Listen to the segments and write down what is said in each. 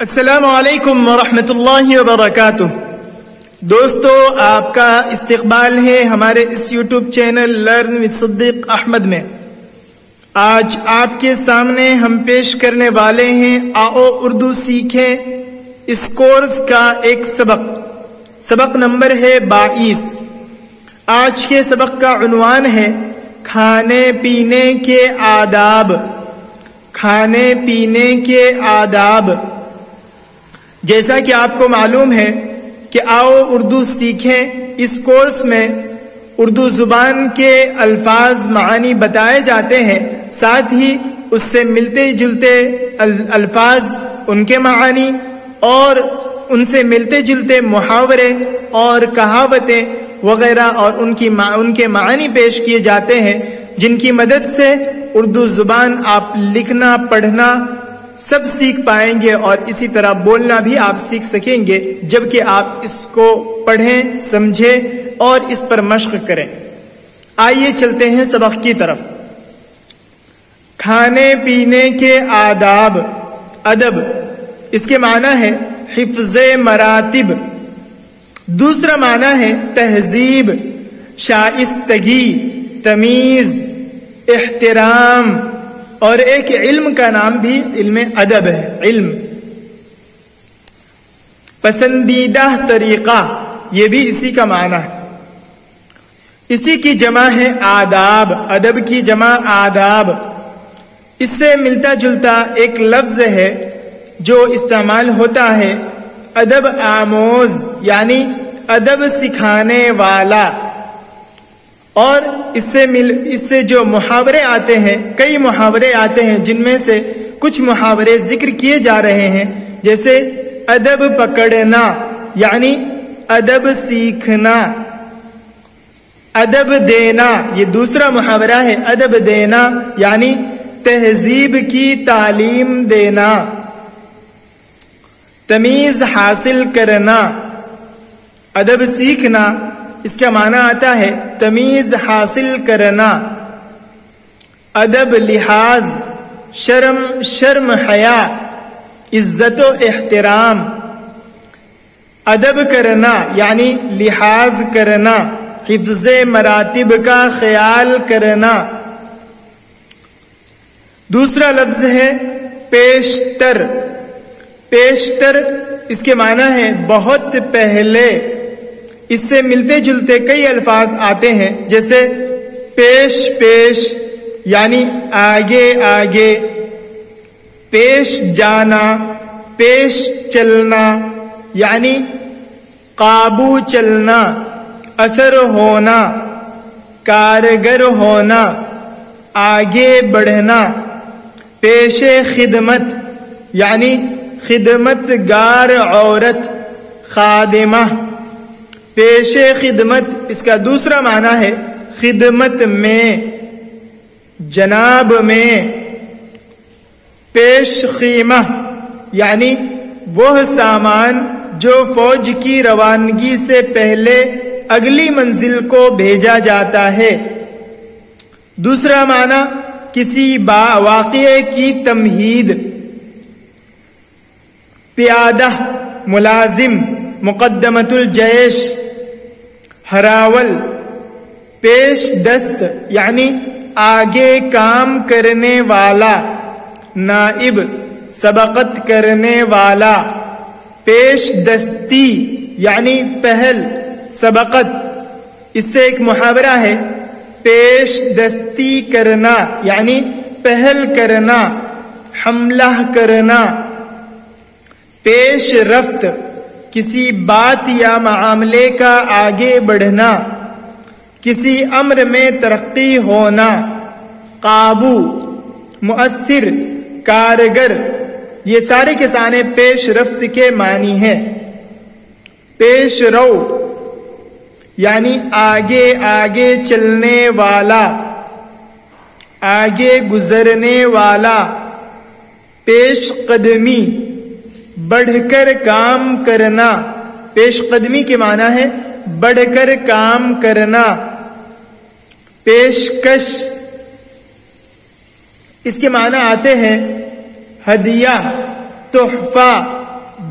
السلام علیکم ورحمۃ اللہ وبرکاتہ۔ دوستو، آپ کا استقبال ہے ہمارے اس یوٹیوب چینل لرن وتھ صدیق احمد میں۔ آج آپ کے سامنے ہم پیش کرنے والے ہیں آؤ اردو سیکھیں اس کورس کا ایک سبق نمبر ہے 22۔ آج کے سبق کا عنوان ہے کھانے پینے کے آداب۔ کھانے پینے کے آداب۔ جیسا کہ آپ کو معلوم ہے کہ آؤ اردو سیکھیں اس کورس میں اردو زبان کے الفاظ معانی بتائے جاتے ہیں، ساتھ ہی اس سے ملتے جلتے الفاظ، ان کے معانی اور ان سے ملتے جلتے محاورے اور کہاوتیں وغیرہ اور ان کے معانی پیش کیے جاتے ہیں، جن کی مدد سے اردو زبان آپ لکھنا پڑھنا سب سیکھ پائیں گے اور اسی طرح بولنا بھی آپ سیکھ سکیں گے جبکہ آپ اس کو پڑھیں، سمجھیں اور اس پر مشق کریں۔ آئیے چلتے ہیں سبق کی طرف۔ کھانے پینے کے آداب، ادب، اس کے معنی ہے حفظ مراتب۔ دوسرا معنی ہے تہذیب، شائستگی، تمیز، احترام، اور ایک علم کا نام بھی علم ادب ہے، علم۔ پسندیدہ طریقہ، یہ بھی اسی کا معنی ہے۔ اسی کی جمع ہے آداب، ادب کی جمع آداب۔ اس سے ملتا جلتا ایک لفظ ہے جو استعمال ہوتا ہے ادب آموز، یعنی ادب سکھانے والا۔ اور اس سے جو محاورے آتے ہیں، کئی محاورے آتے ہیں جن میں سے کچھ محاورے ذکر کیے جا رہے ہیں، جیسے ادب پکڑنا یعنی ادب سیکھنا، ادب دینا، یہ دوسرا محاورہ ہے، ادب دینا یعنی تہذیب کی تعلیم دینا، تمیز حاصل کرنا۔ ادب سیکھنا، اس کا معنی آتا ہے تمیز حاصل کرنا، ادب لحاظ، شرم حیا، عزت و احترام۔ ادب کرنا یعنی لحاظ کرنا، حفظ مراتب کا خیال کرنا۔ دوسرا لفظ ہے پیشتر۔ پیشتر، اس کے معنی ہے بہت پہلے۔ اس سے ملتے جلتے کئی الفاظ آتے ہیں، جیسے پیش یعنی آگے آگے، پیش جانا، پیش چلنا یعنی قابو چلنا، اثر ہونا، کارگر ہونا، آگے بڑھنا۔ پیش خدمت یعنی خدمت گار عورت، خادمہ۔ پیش خدمت، اس کا دوسرا معنی ہے خدمت میں، جناب میں۔ پیش خیمہ یعنی وہ سامان جو فوج کی روانگی سے پہلے اگلی منزل کو بھیجا جاتا ہے۔ دوسرا معنی کسی واقعے کی تمہید۔ پیادہ، ملازم، مقدمۃ الجیش، ہراول۔ پیش دست یعنی آگے کام کرنے والا، نائب، سبقت کرنے والا۔ پیش دستی یعنی پہل، سبقت۔ اس سے ایک محاورہ ہے پیش دستی کرنا یعنی پہل کرنا، حملہ کرنا۔ پیش رفت، کسی بات یا معاملے کا آگے بڑھنا، کسی امر میں ترقی ہونا۔ قابو، مؤثر، کارگر، یہ سارے کے سارے پیش رفت کے معنی ہیں۔ پیش رو یعنی آگے آگے چلنے والا، آگے گزرنے والا۔ پیش قدمی، بڑھ کر کام کرنا۔ پیش قدمی کے معنی ہے بڑھ کر کام کرنا۔ پیشکش، اس کے معنی آتے ہیں ہدیہ، تحفہ،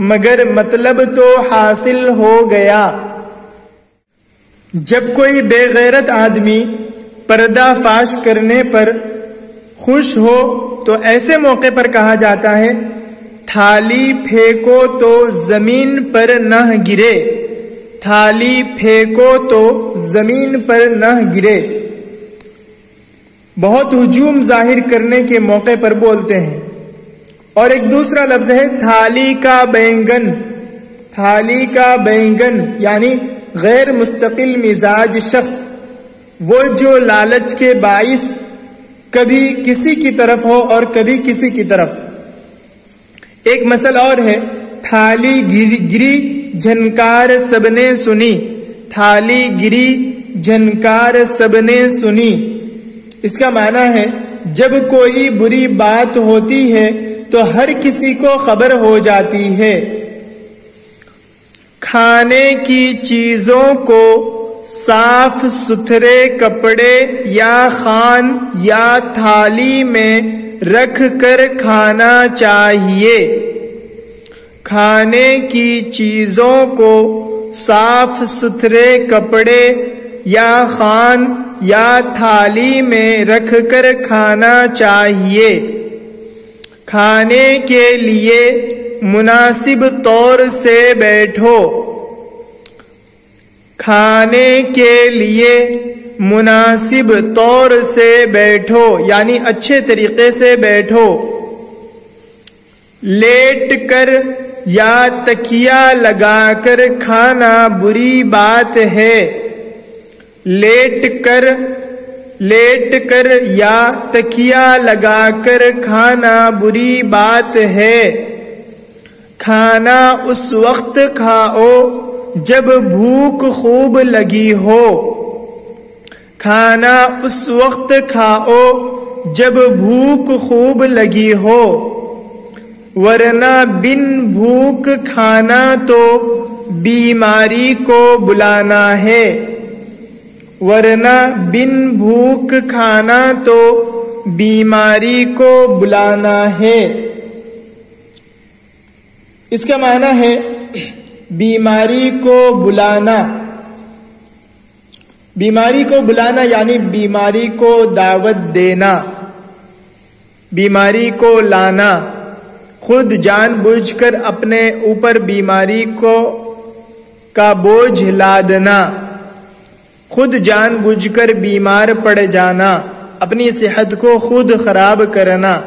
مگر مطلب تو حاصل ہو گیا۔ جب کوئی بے غیرت آدمی پردہ فاش کرنے پر خوش ہو تو ایسے موقع پر کہا جاتا ہے تھالی پھینکو تو زمین پر نہ گرے، تھالی پھینکو تو زمین پر نہ گرے۔ بہت ہجوم ظاہر کرنے کے موقع پر بولتے ہیں۔ اور ایک دوسرا لفظ ہے تھالی کا بینگن، تھالی کا بینگن یعنی غیر مستقل مزاج شخص، وہ جو لالچ کے باعث کبھی کسی کی طرف ہو اور کبھی کسی کی طرف۔ ایک مثل اور ہے تھالی گری جھنکار سب نے سنی، تھالی گری جھنکار سب نے سنی۔ اس کا معنی ہے جب کوئی بری بات ہوتی ہے تو ہر کسی کو خبر ہو جاتی ہے۔ کھانے کی چیزوں کو صاف ستھرے کپڑے یا خوان یا تھالی میں رکھ کر کھانا چاہیے۔ کھانے کی چیزوں کو صاف ستھرے کپڑے یا خوان یا تھالی میں رکھ کر کھانا چاہیے۔ کھانے کے لیے مناسب طور سے بیٹھو، کھانے کے لیے مناسب طور سے بیٹھو یعنی اچھے طریقے سے بیٹھو۔ لیٹ کر یا تکیہ لگا کر کھانا بری بات ہے۔ لیٹ کر یا تکیہ لگا کر کھانا بری بات ہے۔ کھانا اس وقت کھاؤ جب بھوک خوب لگی ہو، کھانا اس وقت کھاؤ جب بھوک خوب لگی ہو، ورنہ بن بھوک کھانا تو بیماری کو بلانا ہے، ورنہ بن بھوک کھانا تو بیماری کو بلانا ہے۔ اس کا معنی ہے بیماری کو بلانا، بیماری کو بلانا یعنی بیماری کو دعوت دینا، بیماری کو لانا، خود جان بوجھ کر اپنے اوپر بیماری کا بوجھ لادنا، خود جان بوجھ کر بیمار پڑ جانا، اپنی صحت کو خود خراب کرنا۔